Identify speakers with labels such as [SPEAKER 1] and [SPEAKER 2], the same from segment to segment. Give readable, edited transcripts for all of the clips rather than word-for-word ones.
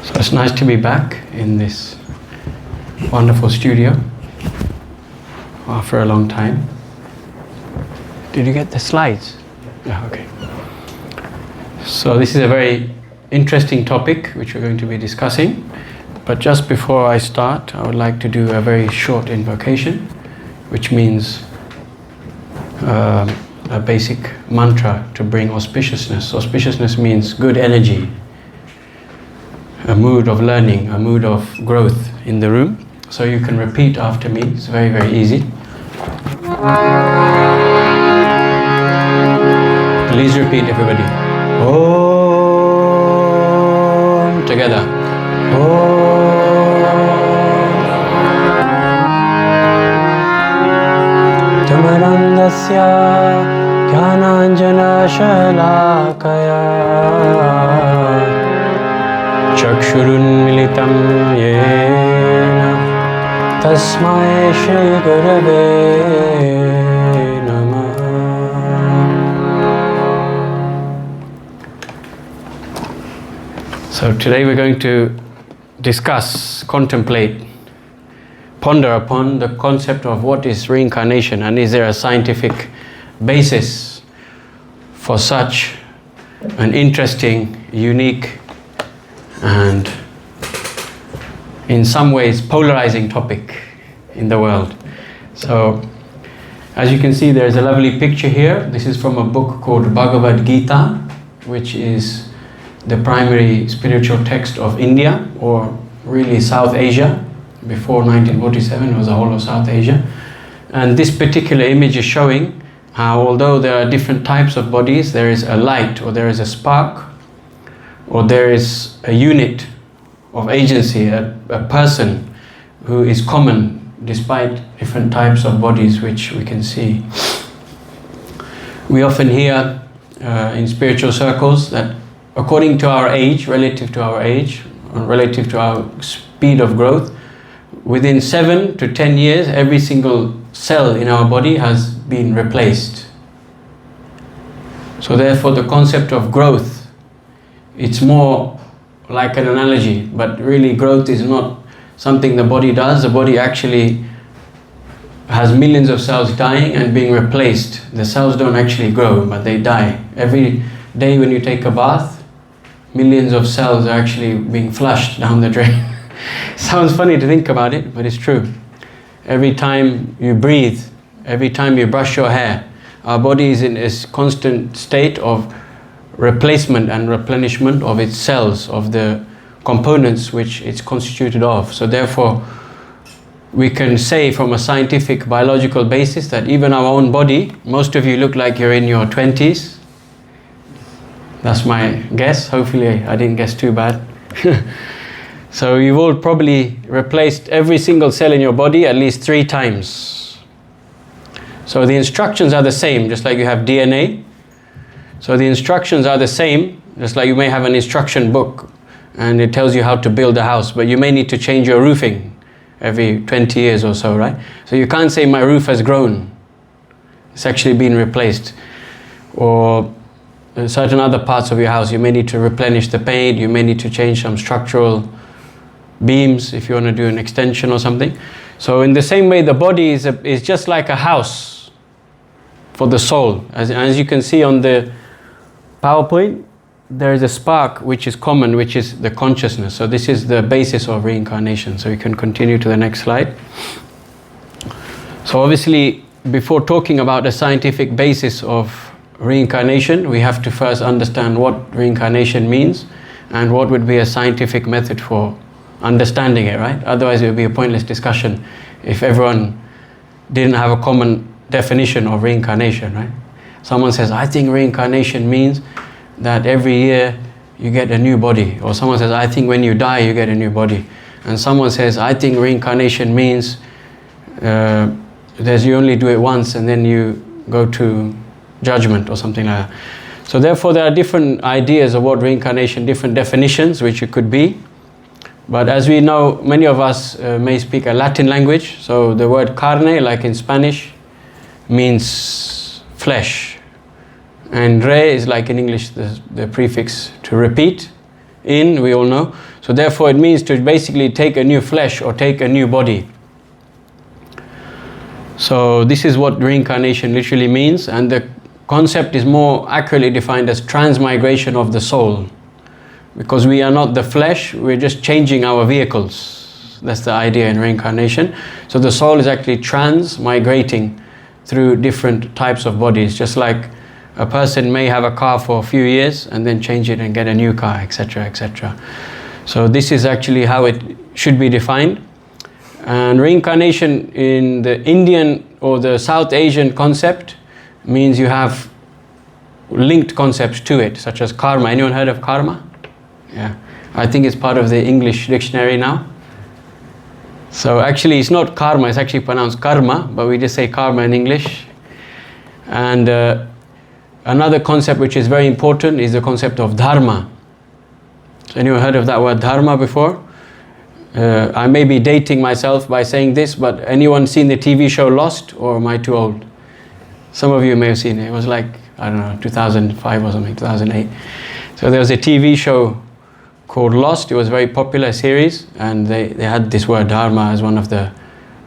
[SPEAKER 1] So it's nice to be back in this wonderful studio after a long time. Did you get the slides? Yeah, okay. So this is a very interesting topic which we're going to be discussing. But just before I start, I would like to do a very short invocation, which means a basic mantra to bring auspiciousness. Auspiciousness means good energy, a mood of learning, a mood of growth in the room. So you can repeat after me. It's very, very easy. Please repeat, everybody. Om. Together. Om. Tamarandasya Gyananjana Shalakaya Chakshurun Militam Yena Tasmai Shri Gurave Namah. So today we're going to discuss, contemplate, ponder upon the concept of what is reincarnation, and is there a scientific basis for such an interesting, unique, and in some ways polarizing topic in the world. So as you can see, there is a lovely picture here. This is from a book called Bhagavad Gita, which is the primary spiritual text of India, or really South Asia. Before 1947 it was the whole of South Asia. And this particular image is showing how, although there are different types of bodies, there is a light, or there is a spark, or there is a unit of agency, a person who is common despite different types of bodies which we can see. We often hear in spiritual circles that according to our age, relative to our age, relative to our speed of growth, within 7 to 10 years, every single cell in our body has been replaced. So therefore the concept of growth, it's more like an analogy, but really growth is not something the body does. The body actually has millions of cells dying and being replaced. The cells don't actually grow, but they die. Every day when you take a bath, millions of cells are actually being flushed down the drain. Sounds funny to think about it, but it's true. Every time you breathe, every time you brush your hair, our body is in this constant state of replacement and replenishment of its cells, of the components which it's constituted of. So therefore, we can say from a scientific biological basis that even our own body, most of you look like you're in your 20s. That's my guess. Hopefully I didn't guess too bad. So you've all probably replaced every single cell in your body at least 3 times. So the instructions are the same, just like you have DNA. So the instructions are the same, just like you may have an instruction book and it tells you how to build a house, but you may need to change your roofing every 20 years or so, right? So you can't say my roof has grown. It's actually been replaced. Or in certain other parts of your house, you may need to replenish the paint, you may need to change some structural beams if you want to do an extension or something. So in the same way, the body is just like a house for the soul. As you can see on the PowerPoint, there is a spark which is common, which is the consciousness. So this is the basis of reincarnation. So you can continue to the next slide. So obviously, before talking about the scientific basis of reincarnation, we have to first understand what reincarnation means and what would be a scientific method for understanding it, right? Otherwise it would be a pointless discussion if everyone didn't have a common definition of reincarnation, right? Someone says, I think reincarnation means that every year you get a new body. Or someone says, I think when you die you get a new body. And someone says, I think reincarnation means you only do it once and then you go to judgment or something like that. So therefore there are different ideas of what reincarnation, different definitions which it could be. But as we know, many of us may speak a Latin language. So the word carne, like in Spanish, means flesh. And re is like in English the prefix to repeat. In, we all know. So therefore it means to basically take a new flesh or take a new body. So this is what reincarnation literally means, and the concept is more accurately defined as transmigration of the soul. Because we are not the flesh, we're just changing our vehicles. That's the idea in reincarnation. So the soul is actually transmigrating through different types of bodies, just like a person may have a car for a few years and then change it and get a new car, etc., etc. So this is actually how it should be defined. And reincarnation in the Indian or the South Asian concept means you have linked concepts to it, such as karma. Anyone heard of karma? Yeah, I think it's part of the English dictionary now. So actually it's not karma, it's actually pronounced karma, but we just say karma in English. And another concept which is very important is the concept of dharma. So anyone heard of that word dharma before? I may be dating myself by saying this, but anyone seen the TV show Lost, or am I too old? Some of you may have seen it. It was like, I don't know, 2005 or something, 2008. So there was a TV show called Lost. It was a very popular series, and they had this word dharma as one of the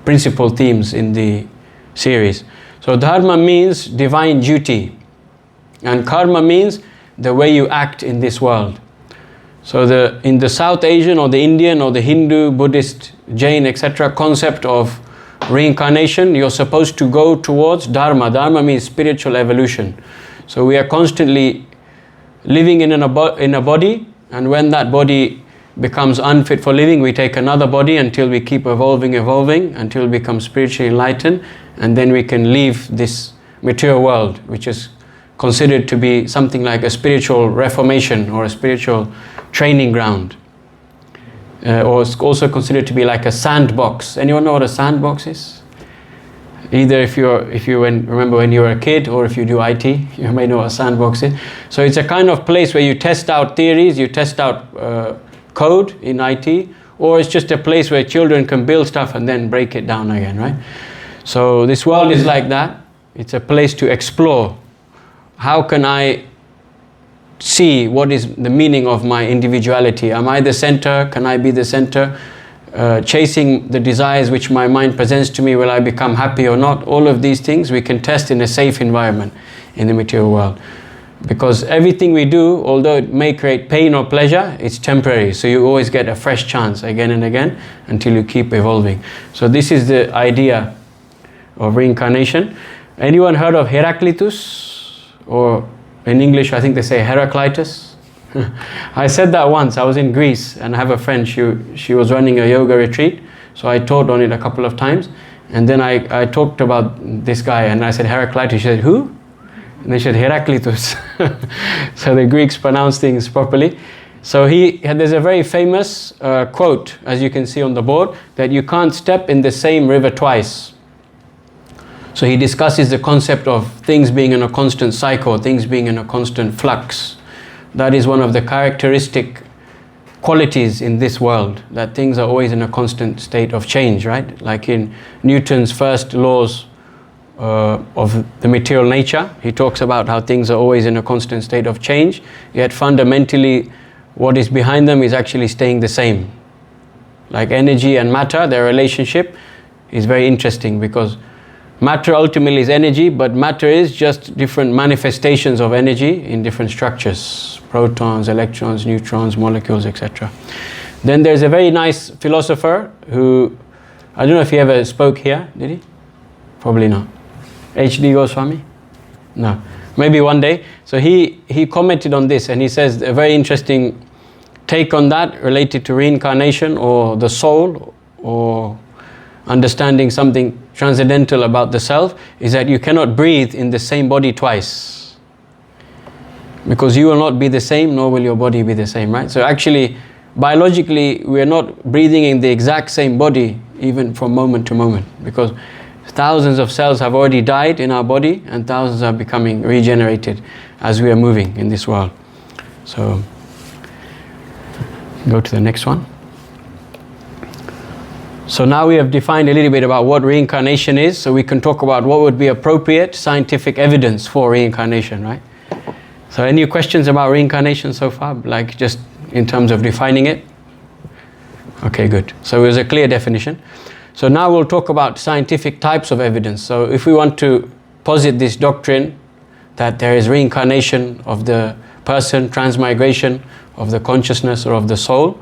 [SPEAKER 1] principal themes in the series. So dharma means divine duty, and karma means the way you act in this world. So in the South Asian or the Indian or the Hindu, Buddhist, Jain, etc. concept of reincarnation, you're supposed to go towards dharma. Dharma means spiritual evolution. So we are constantly living in a body, and when that body becomes unfit for living, we take another body until we keep evolving until we become spiritually enlightened, and then we can leave this material world, which is considered to be something like a spiritual reformation or a spiritual training ground, or it's also considered to be like a sandbox. Anyone know what a sandbox is? Either if you remember when you were a kid, or if you do IT, you may know what a sandbox is. So it's a kind of place where you test out theories, you test out code in IT, or it's just a place where children can build stuff and then break it down again, right? So this world is like that. It's a place to explore. How can I see what is the meaning of my individuality? Am I the center? Can I be the center? Chasing the desires which my mind presents to me, will I become happy or not? All of these things we can test in a safe environment in the material world. Because everything we do, although it may create pain or pleasure, it's temporary. So you always get a fresh chance again and again until you keep evolving. So this is the idea of reincarnation. Anyone heard of Heraclitus? Or in English, I think they say Heraclitus. I said that once. I was in Greece and I have a friend, she was running a yoga retreat. So I taught on it a couple of times. And then I talked about this guy and I said Heraclitus. She said, who? And they said Heraclitus. So the Greeks pronounce things properly. So there's a very famous quote, as you can see on the board, that you can't step in the same river twice. So he discusses the concept of things being in a constant cycle, things being in a constant flux. That is one of the characteristic qualities in this world, that things are always in a constant state of change, right? Like in Newton's first laws of the material nature, he talks about how things are always in a constant state of change, yet fundamentally what is behind them is actually staying the same. Like energy and matter, their relationship is very interesting, because matter ultimately is energy, but matter is just different manifestations of energy in different structures. Protons, electrons, neutrons, molecules, etc. Then there's a very nice philosopher who, I don't know if he ever spoke here, did he? Probably not. H.D. Goswami? No. Maybe one day. So he commented on this, and he says a very interesting take on that related to reincarnation or the soul, or understanding something transcendental about the self, is that you cannot breathe in the same body twice. Because you will not be the same, nor will your body be the same, right? So actually, biologically, we are not breathing in the exact same body, even from moment to moment. Because thousands of cells have already died in our body, and thousands are becoming regenerated as we are moving in this world. So, go to the next one. So now we have defined a little bit about what reincarnation is, so we can talk about what would be appropriate scientific evidence for reincarnation, right? So any questions about reincarnation so far, like just in terms of defining it? Okay, good. So it was a clear definition. So now we'll talk about scientific types of evidence. So if we want to posit this doctrine that there is reincarnation of the person, transmigration of the consciousness or of the soul,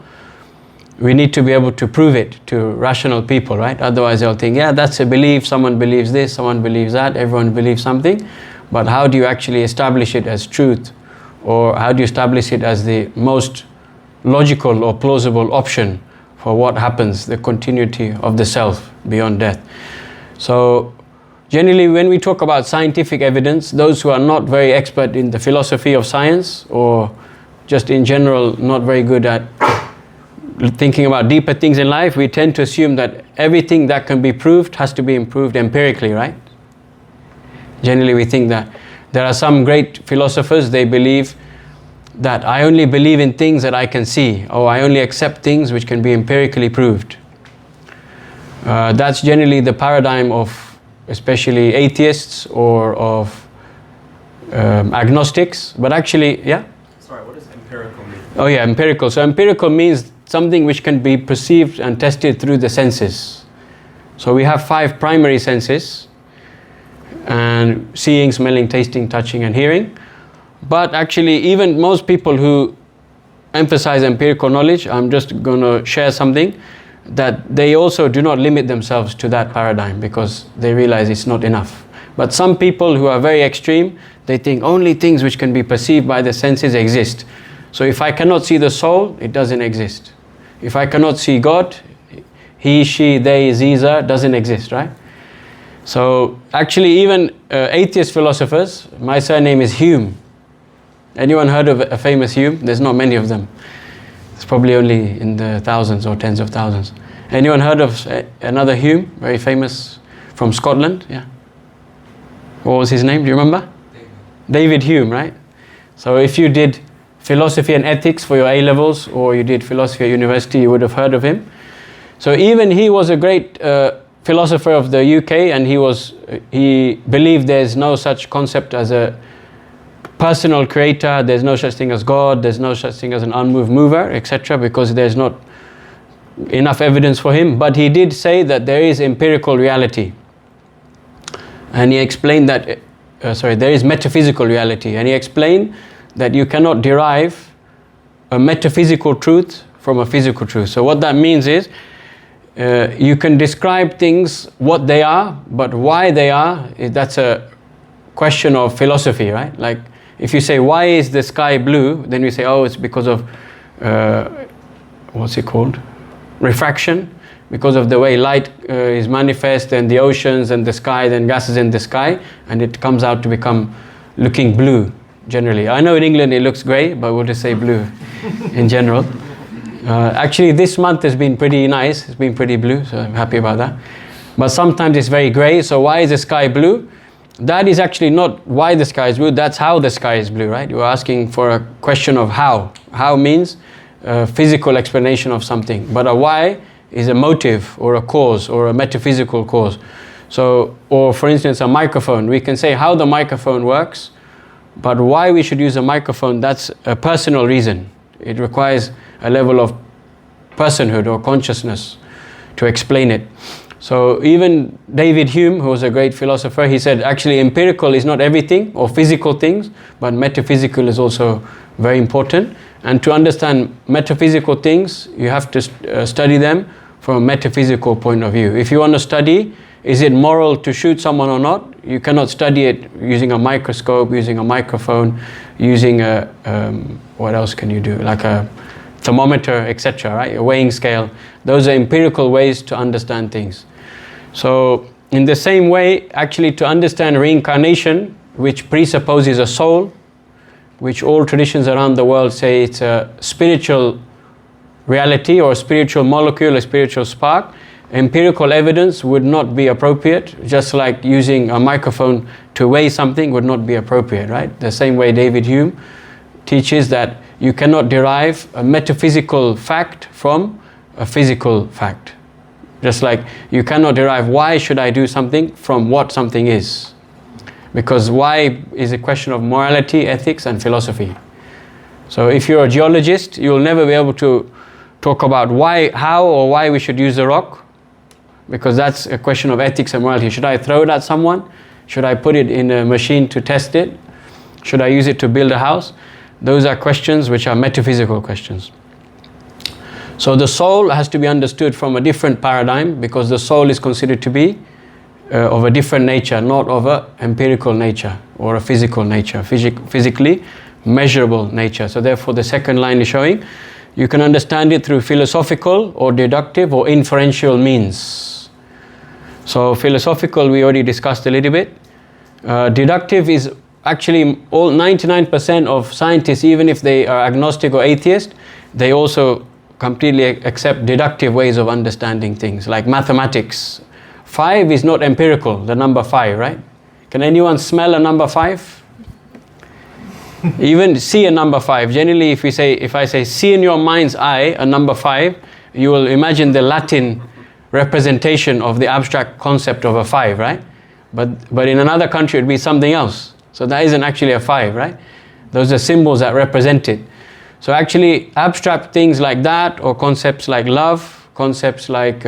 [SPEAKER 1] we need to be able to prove it to rational people, right? Otherwise they'll think, yeah, that's a belief, someone believes this, someone believes that, everyone believes something. But how do you actually establish it as truth? Or how do you establish it as the most logical or plausible option for what happens, the continuity of the self beyond death? So generally when we talk about scientific evidence, those who are not very expert in the philosophy of science, or just in general not very good at thinking about deeper things in life, we tend to assume that everything that can be proved has to be proved empirically, right? Generally we think that. There are some great philosophers, they believe that I only believe in things that I can see, or I only accept things which can be empirically proved. That's generally the paradigm of especially atheists or of agnostics. But actually, yeah?
[SPEAKER 2] Sorry, what does empirical mean?
[SPEAKER 1] Oh yeah, empirical. So empirical means something which can be perceived and tested through the senses. So we have 5 primary senses, and seeing, smelling, tasting, touching and hearing. But actually even most people who emphasize empirical knowledge, I'm just going to share something, that they also do not limit themselves to that paradigm because they realize it's not enough. But some people who are very extreme, they think only things which can be perceived by the senses exist. So if I cannot see the soul, it doesn't exist. If I cannot see God, he, she, they, Ziza doesn't exist, right? So actually even atheist philosophers, my surname is Hume. Anyone heard of a famous Hume? There's not many of them. It's probably only in the thousands or tens of thousands. Anyone heard of another Hume, very famous from Scotland? Yeah. What was his name? Do you remember? David Hume, right? So if you did philosophy and ethics for your A-levels, or you did philosophy at university, you would have heard of him. So even he was a great philosopher of the UK, and he believed there's no such concept as a personal creator, there's no such thing as God, there's no such thing as an unmoved mover, etc., because there's not enough evidence for him. But he did say that there is empirical reality, and he explained that there is metaphysical reality, and he explained that you cannot derive a metaphysical truth from a physical truth. So what that means is you can describe things what they are, but why they are, that's a question of philosophy, right? Like if you say, why is the sky blue? Then we say, oh, it's because of, what's it called? Refraction, because of the way light is manifest and the oceans and the sky, then gases in the sky, and it comes out to become looking blue generally. I know in England it looks grey, but we'll just say blue in general. Actually this month has been pretty nice, it's been pretty blue, so I'm happy about that. But sometimes it's very grey, so why is the sky blue? That is actually not why the sky is blue, that's how the sky is blue, right? You're asking for a question of how. How means a physical explanation of something, but a why is a motive or a cause or a metaphysical cause. So, or for instance a microphone, we can say how the microphone works, but why we should use a microphone, that's a personal reason. It requires a level of personhood or consciousness to explain it. So even David Hume, who was a great philosopher, he said actually empirical is not everything or physical things, but metaphysical is also very important. And to understand metaphysical things, you have to study them from a metaphysical point of view. If you want to study, is it moral to shoot someone or not? You cannot study it using a microscope, using a microphone, using a, what else can you do? Like a thermometer, etc., right? A weighing scale. Those are empirical ways to understand things. So in the same way, actually to understand reincarnation, which presupposes a soul, which all traditions around the world say it's a spiritual reality or a spiritual molecule, a spiritual spark, empirical evidence would not be appropriate, just like using a microphone to weigh something would not be appropriate, right? The same way David Hume teaches that you cannot derive a metaphysical fact from a physical fact. Just like you cannot derive why should I do something from what something is. Because why is a question of morality, ethics and philosophy. So if you're a geologist, you'll never be able to talk about how or why we should use the rock, because that's a question of ethics and morality. Should I throw it at someone? Should I put it in a machine to test it? Should I use it to build a house? Those are questions which are metaphysical questions. So the soul has to be understood from a different paradigm, because the soul is considered to be of a different nature, not of a empirical nature or a physical nature, physically measurable nature. So therefore the second line is showing you can understand it through philosophical or deductive or inferential means. So philosophical we already discussed a little bit. Deductive is actually all 99% of scientists, even if they are agnostic or atheist, they also completely accept deductive ways of understanding things, like mathematics. 5 is not empirical, the number 5, right? Can anyone smell a number 5? Even see a number 5. Generally, if I say see in your mind's eye a number 5, you will imagine the Latin representation of the abstract concept of a 5, right? But in another country it would be something else. So that isn't actually a 5, right? Those are symbols that represent it. So actually abstract things like that, or concepts like love, concepts like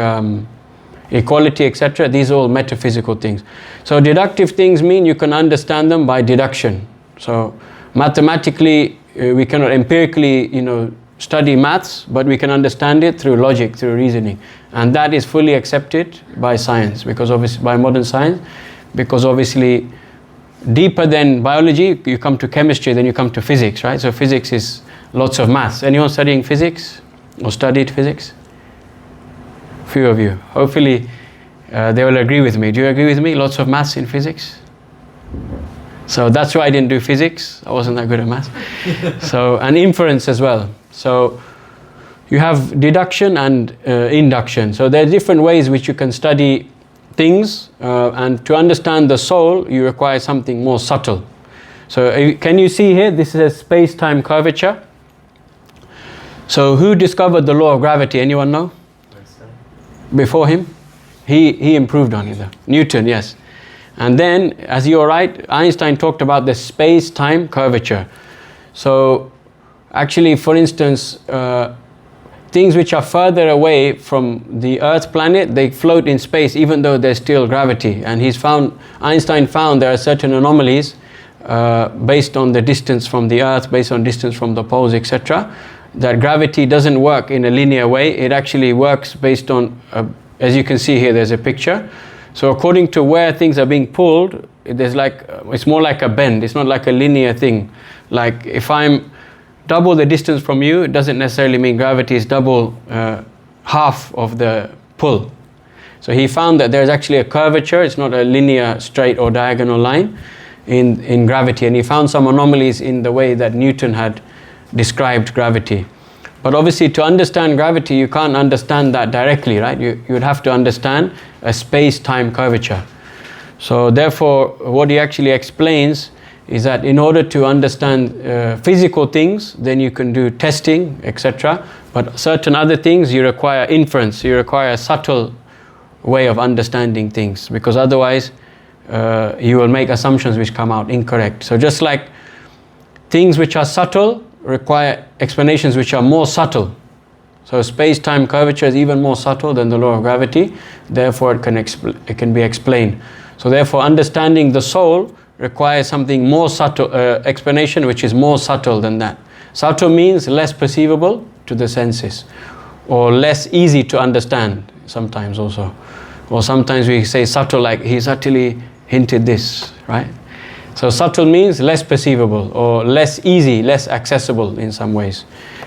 [SPEAKER 1] equality, etc., these are all metaphysical things. So deductive things mean you can understand them by deduction. So mathematically we cannot empirically study maths, but we can understand it through logic, through reasoning, and that is fully accepted by science, because obviously by modern science, because obviously deeper than biology you come to chemistry, then you come to physics, right? So physics is lots of maths. Anyone studying physics or studied physics? Few of you. Hopefully they will agree with me. Do you agree with me? Lots of maths in physics? So that's why I didn't do physics. I wasn't that good at maths. So, and inference as well. So you have deduction and induction. So there are different ways which you can study things, and to understand the soul you require something more subtle. So can you see here, this is a space-time curvature. So who discovered the law of gravity? Anyone know? Before him? He improved on it though. Newton, yes. And then, as you're right, Einstein talked about the space-time curvature. So actually, for instance, things which are further away from the Earth planet, they float in space even though there's still gravity. And Einstein found there are certain anomalies based on the distance from the Earth, based on distance from the poles, etc., that gravity doesn't work in a linear way. It actually works based on, as you can see here, there's a picture. So according to where things are being pulled, it's more like a bend. It's not like a linear thing. Like if I'm double the distance from you, it doesn't necessarily mean gravity is double half of the pull. So he found that there's actually a curvature. It's not a linear, straight or diagonal line in gravity. And he found some anomalies in the way that Newton had described gravity. But obviously to understand gravity you can't understand that directly, right? You would have to understand a space-time curvature. So therefore what he actually explains is that in order to understand physical things, then you can do testing, etc. But certain other things you require inference, you require a subtle way of understanding things, because otherwise you will make assumptions which come out incorrect. So just like things which are subtle require explanations which are more subtle. So space-time curvature is even more subtle than the law of gravity, therefore it can be explained. So therefore understanding the soul requires something more subtle, explanation which is more subtle than that. Subtle means less perceivable to the senses, or less easy to understand sometimes also. Or sometimes we say subtle like he subtly hinted this, right? So subtle means less perceivable or less easy, less accessible in some ways.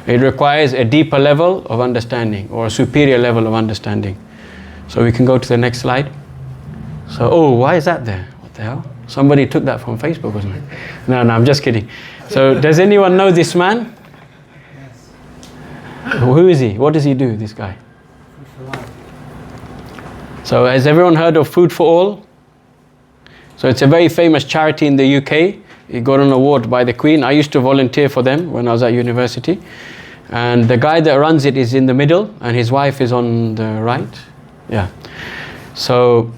[SPEAKER 1] It requires a deeper level of understanding or a superior level of understanding. So we can go to the next slide. So, why is that there? What the hell? Somebody took that from Facebook, wasn't it? No, I'm just kidding. So does anyone know this man?
[SPEAKER 3] Yes.
[SPEAKER 1] Who is he? What does he do, this guy? So has everyone heard of Food for All? So it's a very famous charity in the UK. It got an award by the Queen. I used to volunteer for them when I was at university. And the guy that runs it is in the middle and his wife is on the right. Yeah. So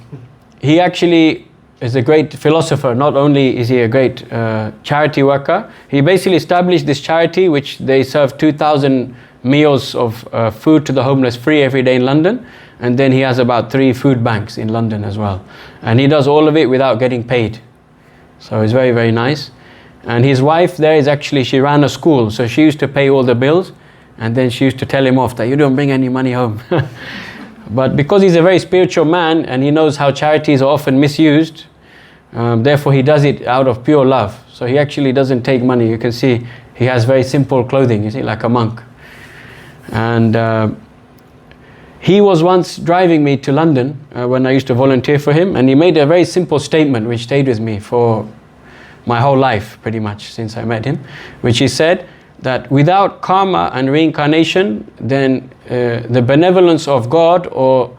[SPEAKER 1] he actually is a great philosopher. Not only is he a great charity worker, he basically established this charity which they serve 2,000 meals of food to the homeless free every day in London, and then he has about 3 food banks in London as well, and he does all of it without getting paid. So it's very, very nice. And his wife there is actually, she ran a school, so she used to pay all the bills, and then she used to tell him off that you don't bring any money home. But because he's a very spiritual man and he knows how charities are often misused, therefore he does it out of pure love. So he actually doesn't take money. You can see he has very simple clothing, you see, like a monk. And he was once driving me to London when I used to volunteer for him, and he made a very simple statement which stayed with me for my whole life pretty much since I met him, which he said that without karma and reincarnation, then the benevolence of God or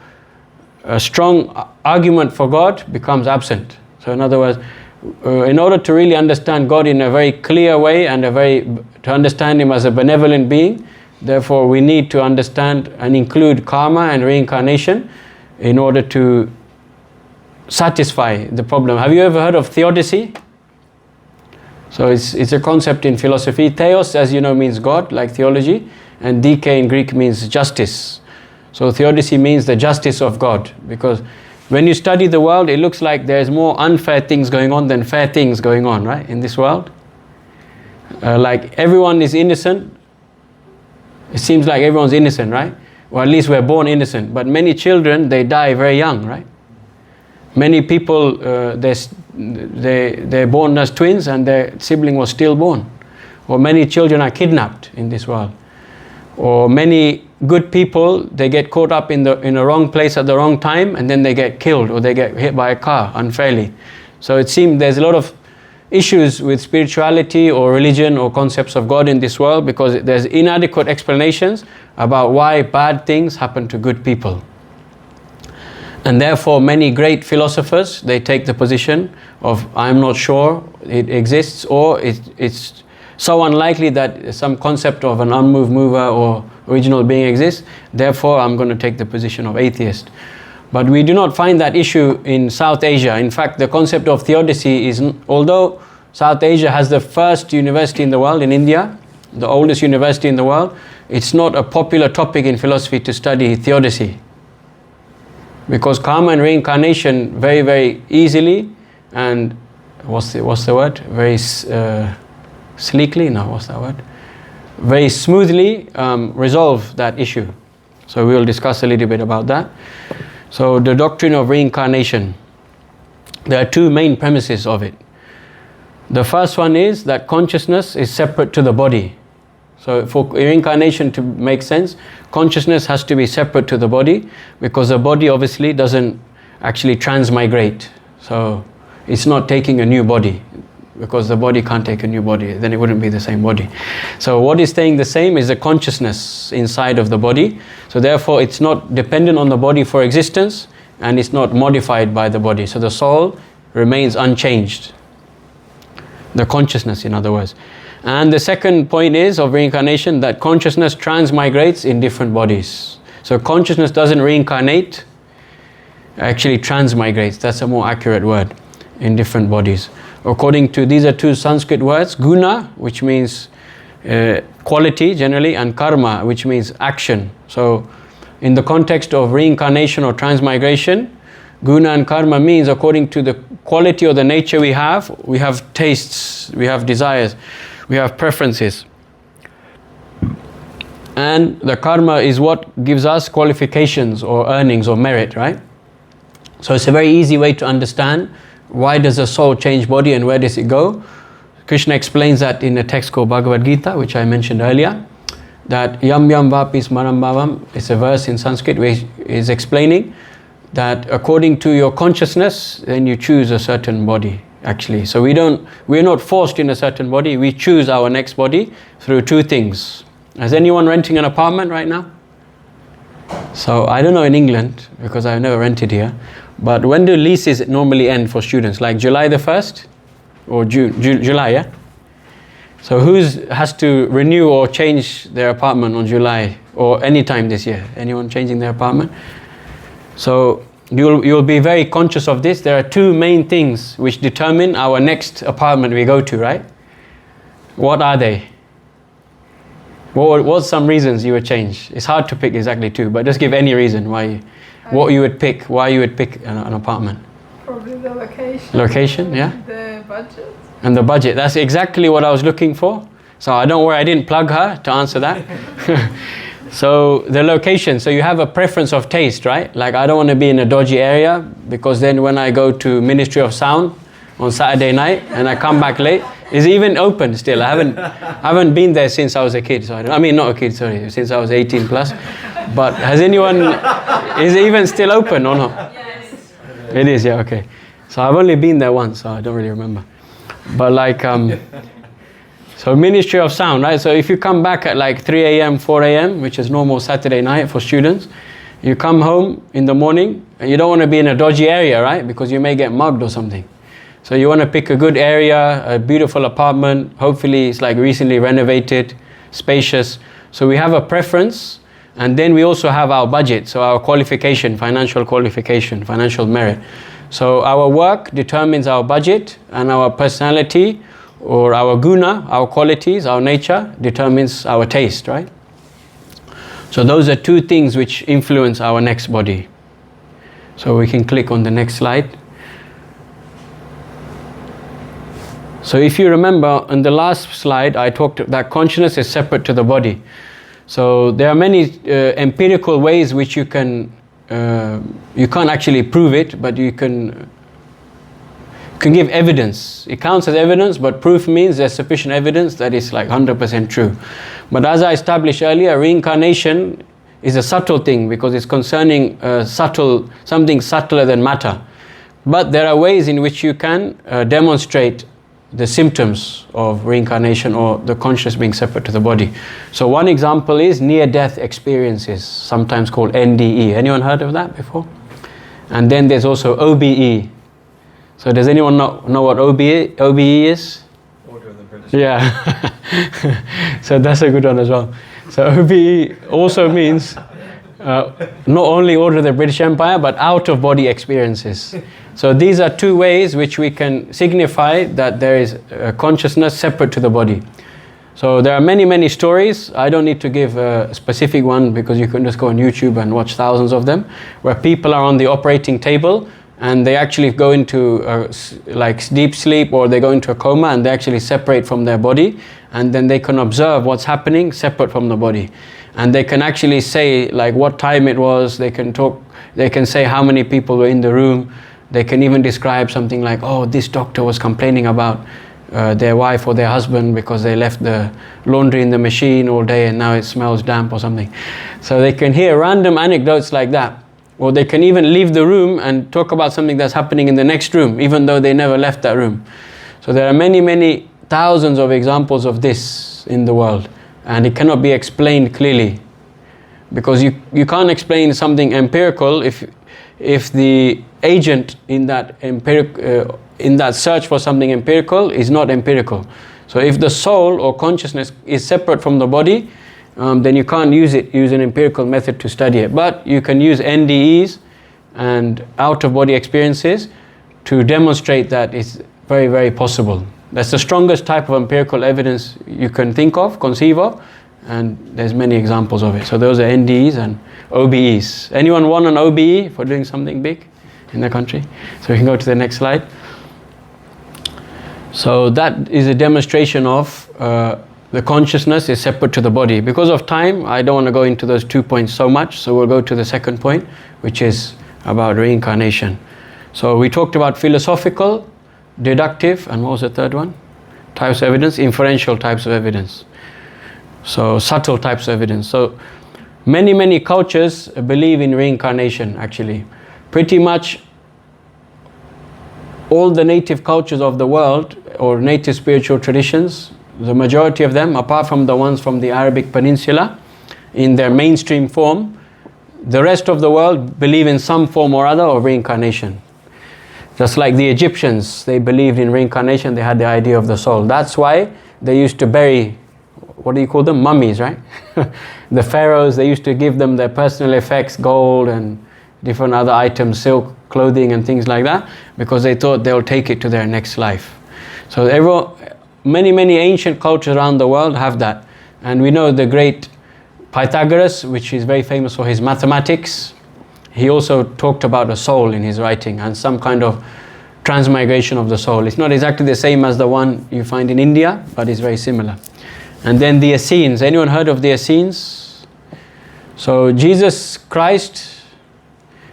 [SPEAKER 1] a strong argument for God becomes absent. So in other words, in order to really understand God in a very clear way and to understand Him as a benevolent being, therefore we need to understand and include karma and reincarnation in order to satisfy the problem. Have you ever heard of theodicy? So it's a concept in philosophy. Theos, as you know, means God, like theology, and dike in Greek means justice. So theodicy means the justice of God, because when you study the world, it looks like there's more unfair things going on than fair things going on, right, in this world. Like everyone is innocent. It seems like everyone's innocent, right? Or at least we're born innocent. But many children, they die very young, right? Many people, they're born as twins and their sibling was stillborn. Or many children are kidnapped in this world. Or many good people, they get caught up in a wrong place at the wrong time, and then they get killed or they get hit by a car unfairly. So it seems there's a lot of issues with spirituality or religion or concepts of God in this world, because there's inadequate explanations about why bad things happen to good people. And therefore many great philosophers, they take the position of, I'm not sure it exists, or it's so unlikely that some concept of an unmoved mover or original being exists, therefore I'm going to take the position of atheist. But we do not find that issue in South Asia. In fact, the concept of theodicy is, although South Asia has the first university in the world, in India, the oldest university in the world, it's not a popular topic in philosophy to study theodicy. Because karma and reincarnation very, very easily and, what's the word? Very sleekly? No, what's that word? Very smoothly resolve that issue. So we will discuss a little bit about that. So the doctrine of reincarnation, there are 2 main premises of it. The first one is that consciousness is separate to the body. So for reincarnation to make sense, consciousness has to be separate to the body, because the body obviously doesn't actually transmigrate. So it's not taking a new body, because the body can't take a new body, then it wouldn't be the same body. So what is staying the same is the consciousness inside of the body. So therefore it's not dependent on the body for existence, and it's not modified by the body. So the soul remains unchanged. The consciousness, in other words. And the second point is of reincarnation, that consciousness transmigrates in different bodies. So consciousness doesn't reincarnate, actually transmigrates. That's a more accurate word, in different bodies. According to, these are 2 Sanskrit words, guna, which means quality generally, and karma, which means action. So in the context of reincarnation or transmigration, guna and karma means according to the quality or the nature we have tastes, we have desires, we have preferences. And the karma is what gives us qualifications or earnings or merit, right? So it's a very easy way to understand why does the soul change body and where does it go. Krishna explains that in a text called Bhagavad Gita, which I mentioned earlier, that yam yam vapi smaram bhavam, it's a verse in Sanskrit which is explaining that according to your consciousness, then you choose a certain body, actually. So we're not forced in a certain body, we choose our next body through 2 things. Is anyone renting an apartment right now? So I don't know in England, because I've never rented here, but when do leases normally end for students? Like July the 1st? Or July, yeah? So who has to renew or change their apartment on July or any time this year? Anyone changing their apartment? So you'll be very conscious of this. There are 2 main things which determine our next apartment we go to, right? What are they? What's some reasons you would change? It's hard to pick exactly two, but just give any reason why. What you would pick? Why you would pick an apartment?
[SPEAKER 3] Probably the location.
[SPEAKER 1] Location, yeah.
[SPEAKER 3] The budget.
[SPEAKER 1] And the budget. That's exactly what I was looking for. So I don't worry, I didn't plug her to answer that. So the location. So you have a preference of taste, right? Like I don't want to be in a dodgy area because then when I go to Ministry of Sound on Saturday night and I come back late, it's even open still. I haven't been there since I was a kid. So I mean not a kid, sorry, since I was 18 plus. But is it even still open or not?
[SPEAKER 3] Yes.
[SPEAKER 1] It is, yeah, okay. So I've only been there once, so I don't really remember. But like, so Ministry of Sound, right? So if you come back at like 3 a.m., 4 a.m., which is normal Saturday night for students, you come home in the morning and you don't want to be in a dodgy area, right? Because you may get mugged or something. So you want to pick a good area, a beautiful apartment. Hopefully it's like recently renovated, spacious. So we have a preference. And then we also have our budget, so our qualification, financial merit. So our work determines our budget, and our personality or our guna, our qualities, our nature determines our taste, right? So those are two things which influence our next body. So we can click on the next slide. So if you remember on the last slide, I talked that consciousness is separate to the body. So there are many empirical ways which you can't actually prove it, but you can give evidence. It counts as evidence, but proof means there's sufficient evidence that it's like 100% true. But as I established earlier, reincarnation is a subtle thing because it's concerning something subtler than matter. But there are ways in which you can demonstrate the symptoms of reincarnation or the consciousness being separate to the body. So one example is near-death experiences, sometimes called NDE. Anyone heard of that before? And then there's also OBE. So does anyone know what OBE is?
[SPEAKER 2] Order of the British.
[SPEAKER 1] Yeah. So that's a good one as well. So OBE also means not only Order of the British Empire, but out-of-body experiences. So these are two ways which we can signify that there is a consciousness separate to the body. So there are many, many stories. I don't need to give a specific one because you can just go on YouTube and watch thousands of them, where people are on the operating table and they actually go into like deep sleep, or they go into a coma and they actually separate from their body, and then they can observe what's happening separate from the body. And they can actually say like what time it was, they can talk, they can say how many people were in the room. They can even describe something like, oh, this doctor was complaining about their wife or their husband because they left the laundry in the machine all day and now it smells damp or something. So they can hear random anecdotes like that. Or they can even leave the room and talk about something that's happening in the next room, even though they never left that room. So there are many, many thousands of examples of this in the world, and it cannot be explained clearly. Because you can't explain something empirical if the agent in that in that search for something empirical is not empirical. So if the soul or consciousness is separate from the body, then you can't use an empirical method to study it. But you can use NDEs and out-of-body experiences to demonstrate that it's very, very possible. That's the strongest type of empirical evidence you can think of, conceive of, and there's many examples of it. So those are NDEs and OBEs. Anyone won an OBE for doing something big in the country? So we can go to the next slide. So that is a demonstration of the consciousness is separate to the body. Because of time, I don't want to go into those 2 points so much, so we'll go to the second point, which is about reincarnation. So we talked about philosophical, deductive, and what was the third one? Types of evidence, inferential types of evidence. So subtle types of evidence. So many cultures believe in reincarnation actually. Pretty much all the native cultures of the world, or native spiritual traditions, the majority of them, apart from the ones from the Arabic Peninsula, in their mainstream form, the rest of the world believe in some form or other of reincarnation. Just like the Egyptians, they believed in reincarnation, they had the idea of the soul. That's why they used to bury, what do you call them? Mummies, right? The pharaohs, they used to give them their personal effects, gold and different other items, silk, clothing and things like that, because they thought they'll take it to their next life. So many ancient cultures around the world have that. And we know the great Pythagoras, which is very famous for his mathematics, he also talked about a soul in his writing and some kind of transmigration of the soul. It's not exactly the same as the one you find in India, but it's very similar. And then the Essenes. Anyone heard of the Essenes? So Jesus Christ,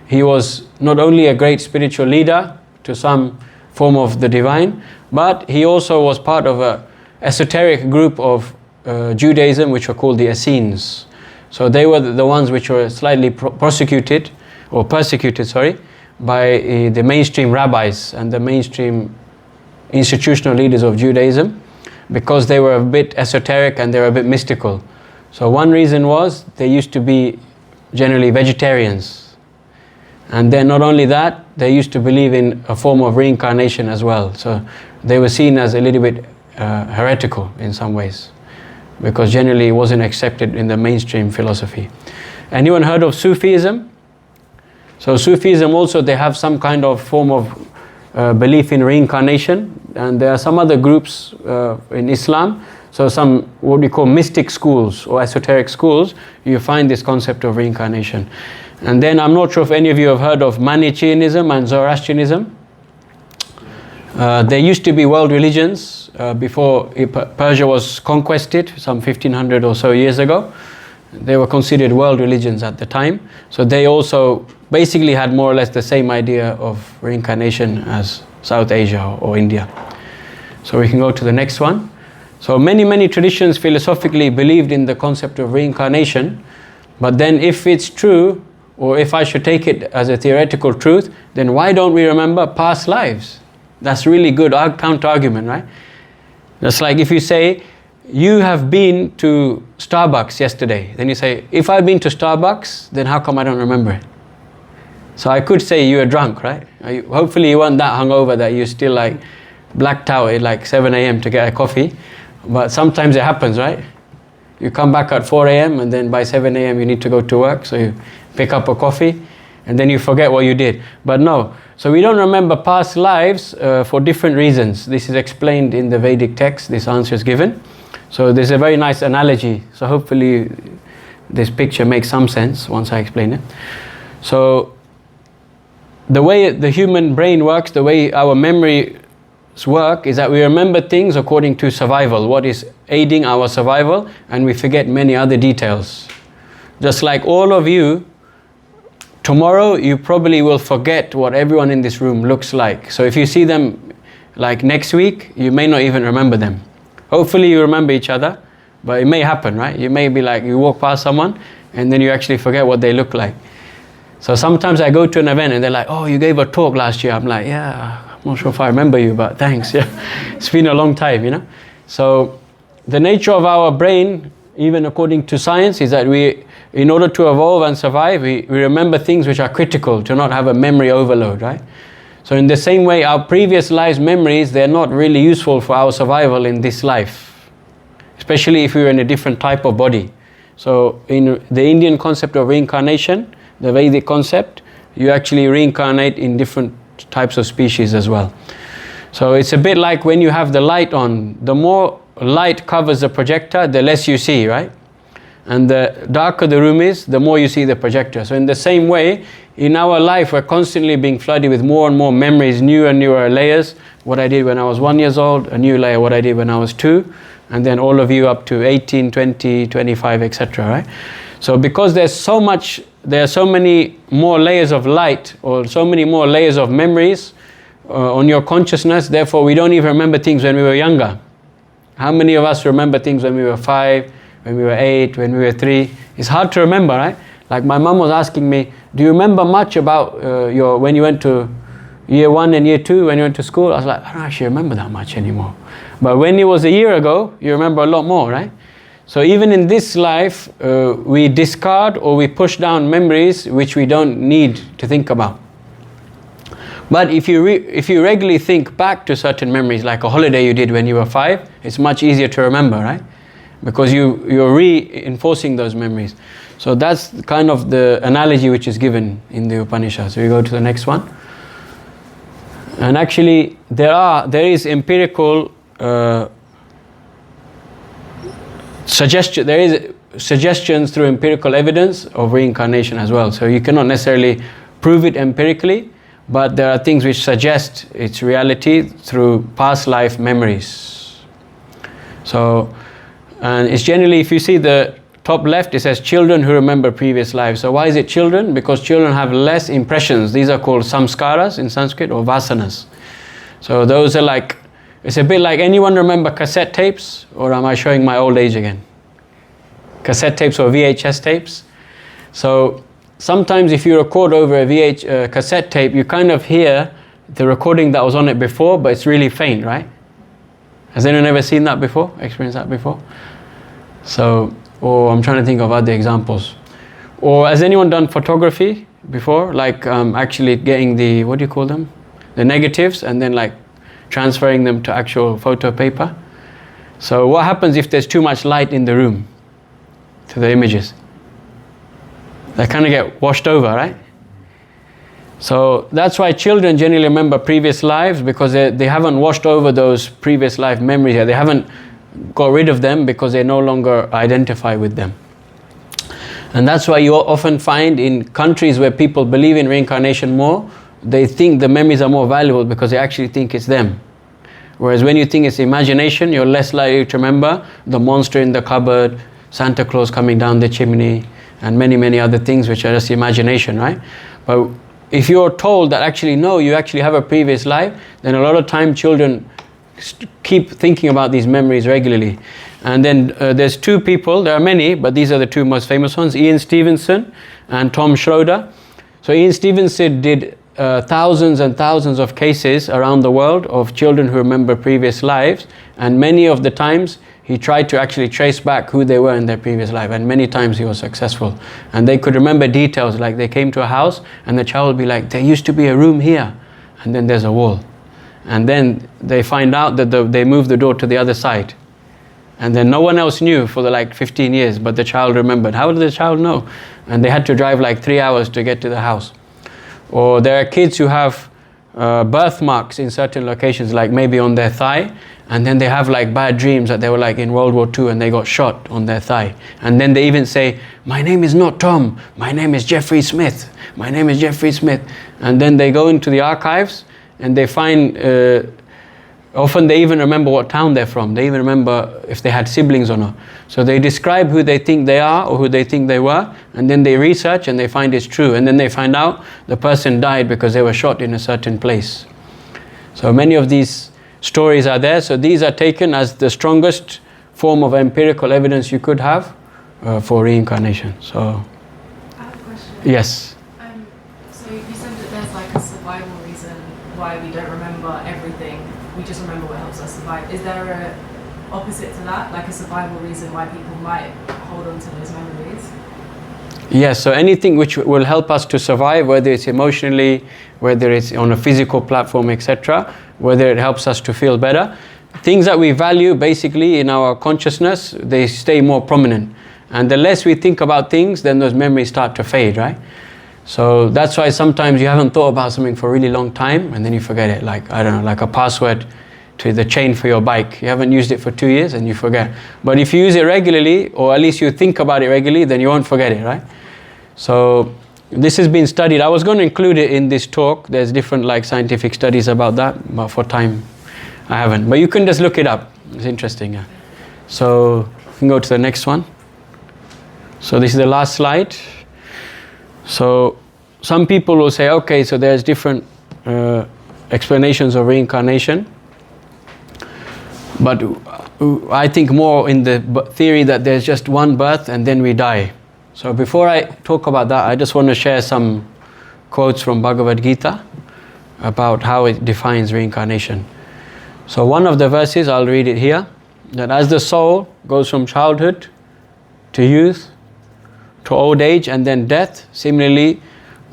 [SPEAKER 1] he was not only a great spiritual leader to some form of the divine, but he also was part of an esoteric group of Judaism which were called the Essenes. So they were the ones which were slightly persecuted by the mainstream rabbis and the mainstream institutional leaders of Judaism, because they were a bit esoteric and they were a bit mystical. So one reason was they used to be generally vegetarians. And then not only that, they used to believe in a form of reincarnation as well. So they were seen as a little bit heretical in some ways, because generally it wasn't accepted in the mainstream philosophy. Anyone heard of Sufism? So Sufism also, they have some kind of form of belief in reincarnation, and there are some other groups in Islam. So some what we call mystic schools or esoteric schools, you find this concept of reincarnation. And then I'm not sure if any of you have heard of Manichaeism and Zoroastrianism. There used to be world religions before Persia was conquered, some 1500 or so years ago. They were considered world religions at the time. So they also basically had more or less the same idea of reincarnation as South Asia or India. So we can go to the next one. So many traditions philosophically believed in the concept of reincarnation, but then if it's true, or if I should take it as a theoretical truth, then why don't we remember past lives? That's really good counter-argument, right? That's like if you say, you have been to Starbucks yesterday. Then you say, if I've been to Starbucks, then how come I don't remember it? So I could say you were drunk, right? Hopefully you weren't that hungover that you still like blacked out at like 7 a.m. to get a coffee. But sometimes it happens, right? You come back at 4 a.m. and then by 7 a.m. you need to go to work. So you pick up a coffee and then you forget what you did. But no. So we don't remember past lives for different reasons. This is explained in the Vedic text. This answer is given. So there's a very nice analogy. So hopefully this picture makes some sense once I explain it. So the way the human brain works, the way our memories work, is that we remember things according to survival, what is aiding our survival, and we forget many other details. Just like all of you, tomorrow you probably will forget what everyone in this room looks like. So if you see them like next week, you may not even remember them. Hopefully you remember each other, but it may happen, right? You may be like, you walk past someone and then you actually forget what they look like. So sometimes I go to an event and they're like, oh, you gave a talk last year. I'm like, yeah, I'm not sure if I remember you, but thanks. Yeah, it's been a long time, you know. So the nature of our brain, even according to science, is that we, in order to evolve and survive, we remember things which are critical to not have a memory overload, right? So in the same way, our previous lives' memories, they're not really useful for our survival in this life, especially if we were in a different type of body. So in the Indian concept of reincarnation, the Vedic concept, you actually reincarnate in different types of species as well. So it's a bit like when you have the light on, the more light covers the projector, the less you see, right? And the darker the room is, the more you see the projector. So in the same way, in our life, we're constantly being flooded with more and more memories, newer and newer layers. What I did when I was 1 year old, a new layer, what I did when I was 2, and then all of you up to 18, 20, 25, etc., right? So because there are so many more layers of light, or so many more layers of memories on your consciousness, therefore we don't even remember things when we were younger. How many of us remember things when we were 5, when we were 8, when we were 3? It's hard to remember, right? Like my mom was asking me, do you remember much about when you went to year 1 and year 2, when you went to school? I was like, I don't actually remember that much anymore. But when it was a year ago, you remember a lot more, right? So even in this life, we discard or we push down memories which we don't need to think about. But if you regularly think back to certain memories, like a holiday you did when you were 5, it's much easier to remember, right? Because you're reinforcing those memories. So that's kind of the analogy which is given in the Upanishads. So we go to the next one. And actually, there is empirical there is suggestions through empirical evidence of reincarnation as well. So you cannot necessarily prove it empirically, but there are things which suggest its reality through past life memories. So, and it's generally, if you see the top left, it says children who remember previous lives. So why is it children? Because children have less impressions. These are called samskaras in Sanskrit, or vasanas. So those are like, it's a bit like, anyone remember cassette tapes? Or am I showing my old age again? Cassette tapes or VHS tapes. So sometimes if you record over a cassette tape, you kind of hear the recording that was on it before, but it's really faint, right? Has anyone ever seen that before? Experienced that before? So, or I'm trying to think of other examples. Or has anyone done photography before? Like actually getting the, what do you call them? The negatives, and then like transferring them to actual photo paper. So what happens if there's too much light in the room to the images? They kind of get washed over, right? So that's why children generally remember previous lives, because they haven't washed over those previous life memories yet. They haven't got rid of them because they no longer identify with them. And that's why you often find in countries where people believe in reincarnation more, they think the memories are more valuable because they actually think it's them. Whereas when you think it's imagination, you're less likely to remember the monster in the cupboard, Santa Claus coming down the chimney, and many, many other things which are just imagination, right? But if you're told that actually, no, you actually have a previous life, then a lot of time children keep thinking about these memories regularly. And then there's two people, there are many, but these are the two most famous ones, Ian Stevenson and Tom Schroeder. So Ian Stevenson did thousands and thousands of cases around the world of children who remember previous lives, and many of the times he tried to actually trace back who they were in their previous life, and many times he was successful. And they could remember details, like they came to a house and the child would be like, there used to be a room here, and then there's a wall. And then they find out that they moved the door to the other side. And then no one else knew for like 15 years, but the child remembered. How did the child know? And they had to drive like 3 hours to get to the house. Or there are kids who have birthmarks in certain locations, like maybe on their thigh, and then they have like bad dreams that they were like in World War II and they got shot on their thigh. And then they even say, my name is not Tom, my name is Jeffrey Smith, my name is Jeffrey Smith. And then they go into the archives and they find, often they even remember what town they're from. They even remember if they had siblings or not. So they describe who they think they are or who they think they were, and then they research and they find it's true. And then they find out the person died because they were shot in a certain place. So many of these stories are there. So these are taken as the strongest form of empirical evidence you could have for reincarnation. So,
[SPEAKER 4] I have a question.
[SPEAKER 1] yes.
[SPEAKER 4] So you said that there's like a survival reason why we don't remember everything. We just remember what helps us survive. Is there a opposite to that, like a survival reason why people might hold on to those memories?
[SPEAKER 1] Yes, so anything which will help us to survive, whether it's emotionally, whether it's on a physical platform, etc., whether it helps us to feel better, things that we value basically in our consciousness, they stay more prominent. And the less we think about things, then those memories start to fade, right? So that's why sometimes you haven't thought about something for a really long time and then you forget it, like, I don't know, like a password to the chain for your bike. You haven't used it for 2 years and you forget. But if you use it regularly, or at least you think about it regularly, then you won't forget it, right? So this has been studied. I was going to include it in this talk. There's different like scientific studies about that, but for time I haven't. But you can just look it up. It's interesting. Yeah. So we can go to the next one. So this is the last slide. So some people will say, okay, so there's different explanations of reincarnation. But I think more in the theory that there's just one birth and then we die. So before I talk about that, I just want to share some quotes from Bhagavad Gita about how it defines reincarnation. So one of the verses, I'll read it here, that as the soul goes from childhood to youth to old age and then death, similarly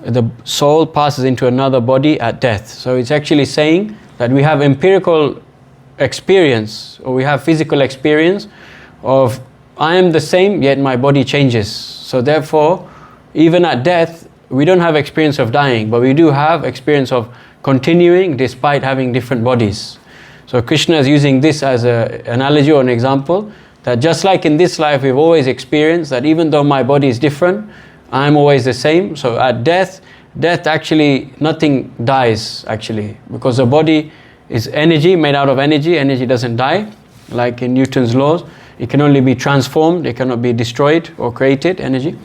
[SPEAKER 1] the soul passes into another body at death. So it's actually saying that we have empirical experience, or we have physical experience of I am the same yet my body changes. So therefore even at death we don't have experience of dying, but we do have experience of continuing despite having different bodies. So Krishna is using this as an analogy or an example That just like in this life we've always experienced that even though my body is different, I'm always the same. So at death actually, nothing dies actually, because the body is energy, made out of energy. Energy doesn't die, like in Newton's laws. It can only be transformed, it cannot be destroyed or created, energy.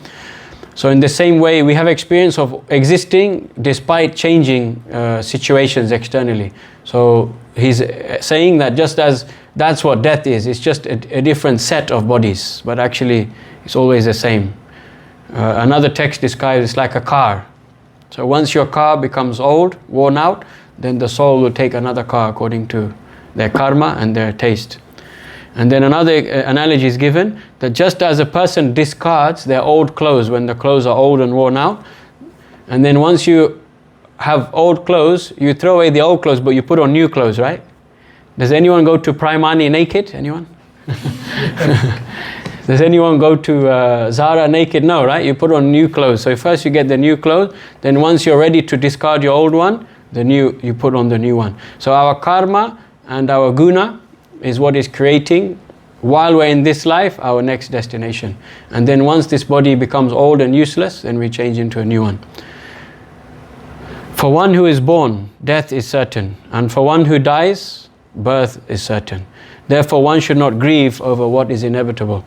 [SPEAKER 1] So in the same way, we have experience of existing despite changing situations externally. So he's saying that just as that's what death is, it's just a different set of bodies, but actually it's always the same. Another text describes it's like a car. So once your car becomes old, worn out, then the soul will take another car according to their karma and their taste. And then another analogy is given that just as a person discards their old clothes when the clothes are old and worn out, and then once you have old clothes, you throw away the old clothes but you put on new clothes, right? Does anyone go to Primani naked? Anyone? Does anyone go to Zara naked? No, right? You put on new clothes. So first you get the new clothes, then once you're ready to discard your old one, you put on the new one. So our karma and our guna is what is creating, while we're in this life, our next destination. And then once this body becomes old and useless, then we change into a new one. For one who is born, death is certain. And for one who dies, birth is certain. Therefore, one should not grieve over what is inevitable.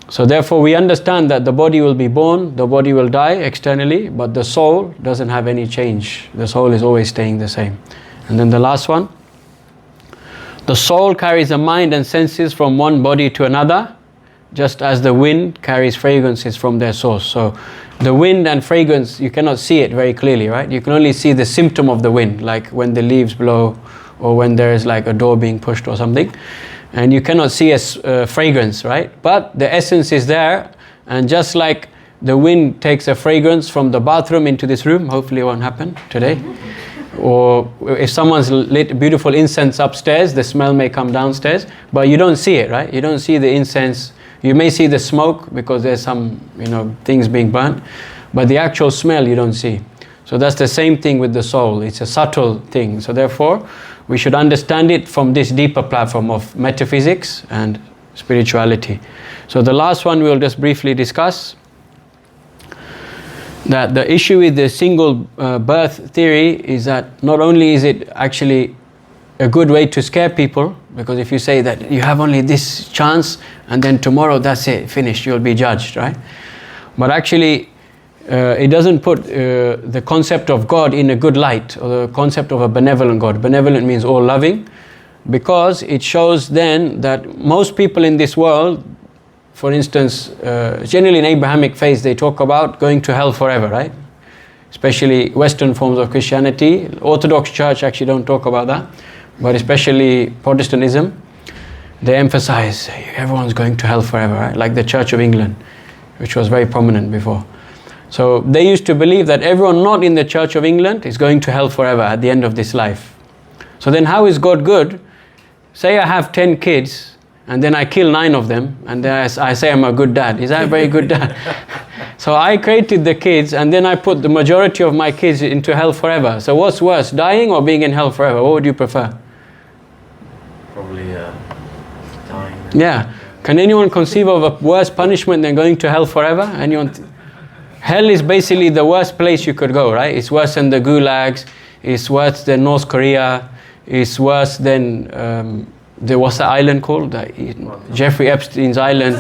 [SPEAKER 1] So therefore, we understand that the body will be born, the body will die externally, but the soul doesn't have any change. The soul is always staying the same. And then the last one. The soul carries the mind and senses from one body to another, just as the wind carries fragrances from their source. So the wind and fragrance, you cannot see it very clearly, right? You can only see the symptom of the wind, like when the leaves blow or when there is like a door being pushed or something. And you cannot see a fragrance, right? But the essence is there, and just like the wind takes a fragrance from the bathroom into this room, hopefully it won't happen today. Or if someone's lit beautiful incense upstairs, the smell may come downstairs, but you don't see it, right? You don't see the incense. You may see the smoke because there's some, things being burnt, but the actual smell you don't see. So that's the same thing with the soul. It's a subtle thing. So therefore, we should understand it from this deeper platform of metaphysics and spirituality. So the last one we'll just briefly discuss. That the issue with the single birth theory is that not only is it actually a good way to scare people, because if you say that you have only this chance and then tomorrow that's it, finished, you'll be judged, right? But actually it doesn't put the concept of God in a good light, or the concept of a benevolent God. Benevolent means all loving, because it shows then that most people in this world, for instance, generally in Abrahamic faith, they talk about going to hell forever, right? Especially Western forms of Christianity. Orthodox Church actually don't talk about that, but especially Protestantism, they emphasize everyone's going to hell forever, right? Like the Church of England, which was very prominent before. So they used to believe that everyone not in the Church of England is going to hell forever at the end of this life. So then how is God good? Say I have 10 kids, and then I kill 9 of them, and then I say I'm a good dad. Is that a very good dad? So I created the kids, and then I put the majority of my kids into hell forever. So what's worse, dying or being in hell forever? What would you prefer?
[SPEAKER 2] Probably dying.
[SPEAKER 1] Yeah. Can anyone conceive of a worse punishment than going to hell forever? Anyone? Hell is basically the worst place you could go, right? It's worse than the gulags. It's worse than North Korea. It's worse than... what's the island called? Jeffrey Epstein's island.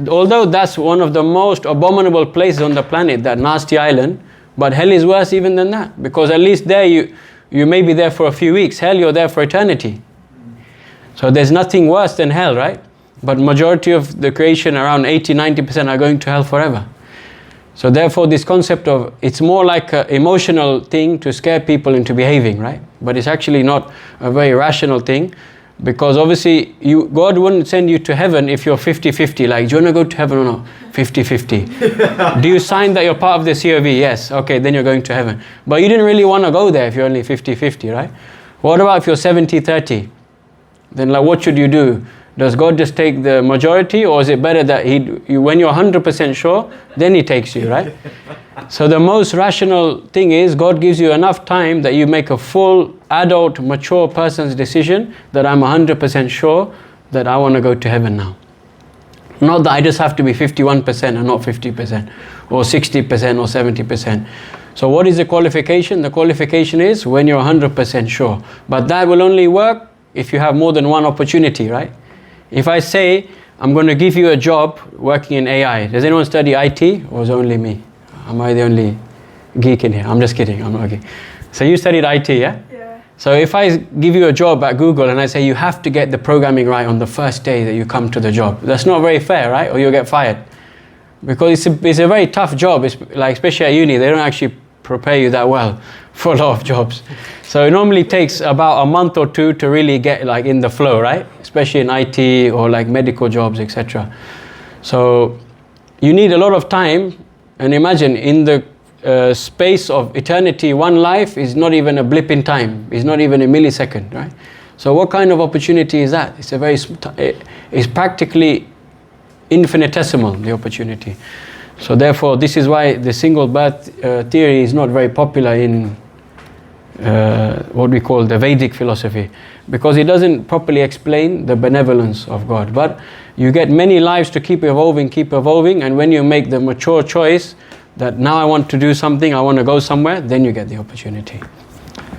[SPEAKER 1] Although that's one of the most abominable places on the planet, that nasty island, but hell is worse even than that, because at least there you may be there for a few weeks. Hell, you're there for eternity. So there's nothing worse than hell, right? But majority of the creation, around 80-90%, are going to hell forever. So therefore this concept of, it's more like an emotional thing to scare people into behaving, right? But it's actually not a very rational thing, because obviously God wouldn't send you to heaven if you're 50-50, like, do you want to go to heaven or not? 50-50. Do you sign that you're part of the COV? Yes. Okay, then you're going to heaven. But you didn't really want to go there if you're only 50-50, right? What about if you're 70-30? Then like, what should you do? Does God just take the majority, or is it better that when you're 100% sure, then He takes you, right? So the most rational thing is God gives you enough time that you make a full adult, mature person's decision that I'm 100% sure that I want to go to heaven now. Not that I just have to be 51% and not 50%, or 60% or 70%. So what is the qualification? The qualification is when you're 100% sure. But that will only work if you have more than one opportunity, right? If I say, I'm going to give you a job working in AI, does anyone study IT, or is it only me? Am I the only geek in here? I'm just kidding, I'm not a geek. So you studied IT, yeah?
[SPEAKER 3] Yeah.
[SPEAKER 1] So if I give you a job at Google and I say you have to get the programming right on the first day that you come to the job, that's not very fair, right? Or you'll get fired. Because it's a very tough job, it's like, especially at uni, they don't actually prepare you that well for a lot of jobs. So it normally takes about a month or two to really get like in the flow, right? Especially in IT or like medical jobs, etc. So you need a lot of time, and imagine in the space of eternity, one life is not even a blip in time, it's not even a millisecond, right? So what kind of opportunity is that? It's a very, it's practically infinitesimal, the opportunity. So therefore, this is why the single birth theory is not very popular in what we call the Vedic philosophy, because it doesn't properly explain the benevolence of God. But you get many lives to keep evolving, and when you make the mature choice that now I want to do something, I want to go somewhere, then you get the opportunity.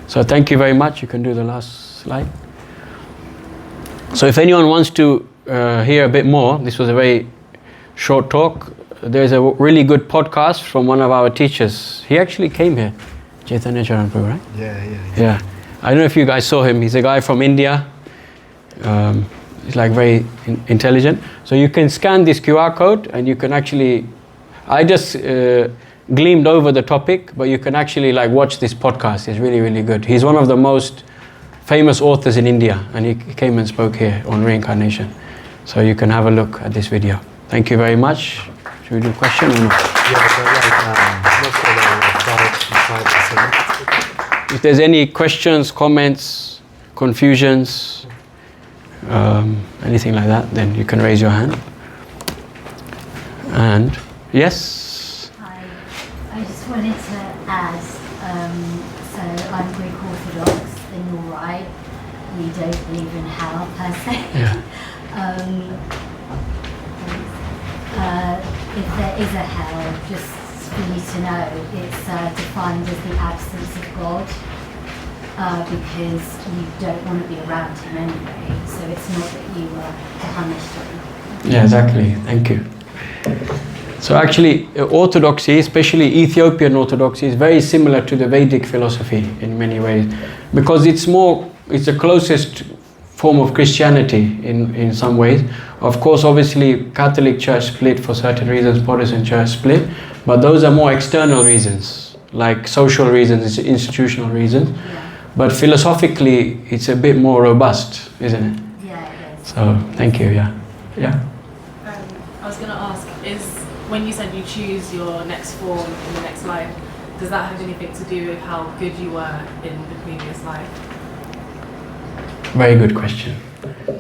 [SPEAKER 1] So thank you very much. You can do the last slide. So if anyone wants to hear a bit more, this was a very short talk. There's a really good podcast from one of our teachers. He actually came here, Chaitanya Charan Prabhu, right? Yeah. I don't know if you guys saw him. He's a guy from India. He's like very intelligent. So you can scan this QR code and you can actually, I just gleamed over the topic, but you can actually like watch this podcast. It's really, really good. He's one of the most famous authors in India, and he came and spoke here on reincarnation. So you can have a look at this video. Thank you very much. Should we do a question or not?
[SPEAKER 2] Yeah, so like,
[SPEAKER 1] If there's any questions, comments, confusions, anything like that, then you can raise your hand. And yes?
[SPEAKER 5] Hi, I just wanted to add, so I'm Greek Orthodox and you're right, we don't believe in hell per se.
[SPEAKER 1] Yeah.
[SPEAKER 5] If there is a hell, just for you to know, it's defined as the absence of God, because you don't want to be around him anyway, so it's not that you were punished or anything.
[SPEAKER 1] Yeah, exactly. Thank you. So actually, Orthodoxy, especially Ethiopian Orthodoxy, is very similar to the Vedic philosophy in many ways, because it's the closest form of Christianity in some ways. Of course, obviously, Catholic Church split for certain reasons, Protestant Church split, but those are more external reasons, like social reasons, institutional reasons.
[SPEAKER 5] Yeah.
[SPEAKER 1] But philosophically, it's a bit more robust, isn't it?
[SPEAKER 5] Yeah, it is.
[SPEAKER 1] So, thank you, yeah. Yeah.
[SPEAKER 4] I was going to ask, is when you said you choose your next form in the next life, does that have anything to do with how good you were in the previous life?
[SPEAKER 1] Very good question.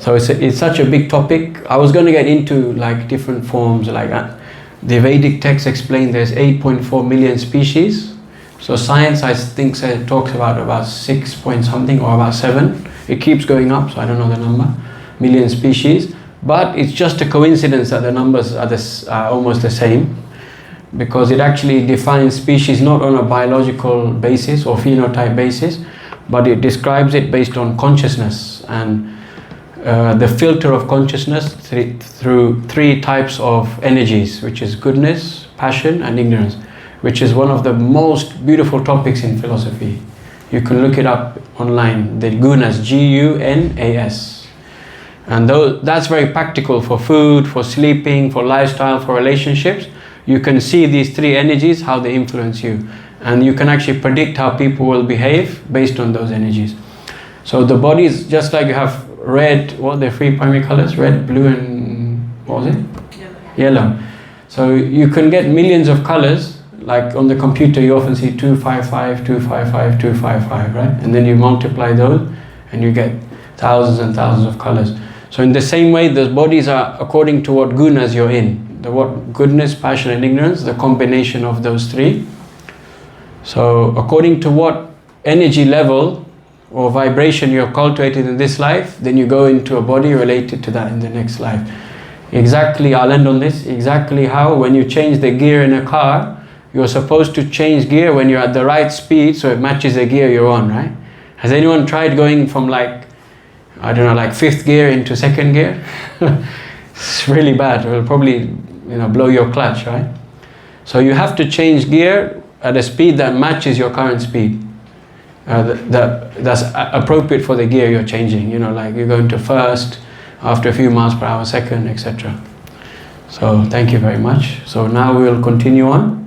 [SPEAKER 1] So it's such a big topic. I was going to get into like different forms like that. The Vedic texts explain there's 8.4 million species. So science, I think, talks about 6 point something or about 7. It keeps going up, so I don't know the number. Million species. But it's just a coincidence that the numbers are almost the same, because it actually defines species not on a biological basis or phenotype basis, but it describes it based on consciousness and the filter of consciousness through 3 types of energies, which is goodness, passion and ignorance, which is one of the most beautiful topics in philosophy. You can look it up online, the gunas, G-U-N-A-S. And that's very practical for food, for sleeping, for lifestyle, for relationships. You can see these 3 energies, how they influence you. And you can actually predict how people will behave based on those energies. So the body is just like you have red, what are the 3 primary colors? Red, blue and what was it? Yellow. So you can get millions of colors, like on the computer you often see 255, 255, 255, right? And then you multiply those and you get thousands and thousands of colors. So in the same way, the bodies are according to what gunas you're in. What goodness, passion and ignorance, the combination of those 3. So according to what energy level or vibration you have cultivated in this life, then you go into a body related to that in the next life. Exactly, I'll end on this, exactly how when you change the gear in a car, you're supposed to change gear when you're at the right speed so it matches the gear you're on, right? Has anyone tried going from like, I don't know, like 5th gear into 2nd gear? It's really bad. It will probably, blow your clutch, right? So you have to change gear at a speed that matches your current speed. That's appropriate for the gear you're changing. Like you're going to 1st, after a few miles per hour, 2nd, etc. So thank you very much. So now we'll continue on.